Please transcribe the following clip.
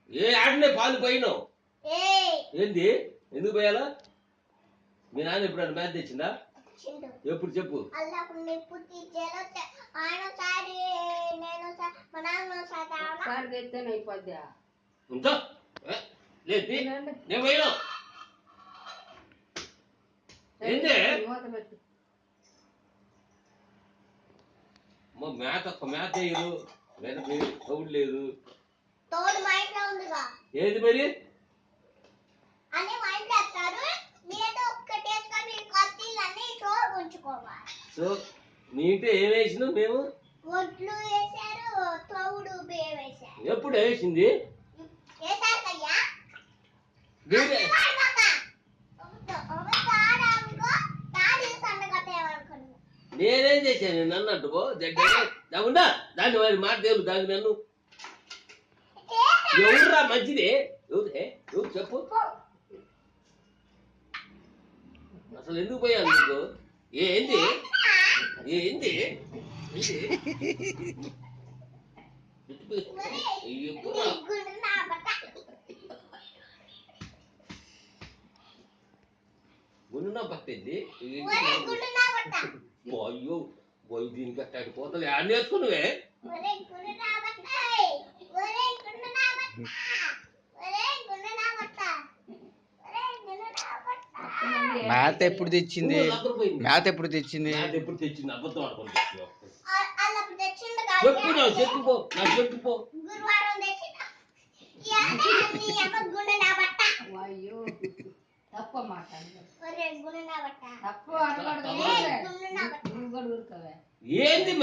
ఏ ఆడనే పాలు పోయినావు ఏంది ఎందుకు పోయాలా మీ నాన్న ఎప్పుడన్నా మ్యాచ్ తెచ్చిందా ఎప్పుడు చెప్పు ఉంటా లేదు నేను పోయినా ఏంటి మేత ఒక్క మేత వేయరు వెనక తౌడు లేదు ఏది మరి సో మీ ఇంట్లో ఏం వేసినావు మేము ఎప్పుడు వేసింది నేనేం చేశాను నన్ను అంటుకో ఉండా దాన్ని వారి మాట దేవుడు దాన్ని నన్ను ఎవరురా మంచిది ఎవరు చెప్పు అసలు ఎందుకు పోయాను నీకు ఏంది ఏంది గుండునా పట్టింది అయ్యో పోయి దీనికి అట్టాడు పోతలు యాడ్ నేర్చుకున్నావే మేత ఎప్పుడు తెచ్చింది ఎప్పుడు తెచ్చింది అబద్ధం ఆడుకుంటా చెప్పు నాకు చెప్పుకో నాకు చెప్పుకో ఏంది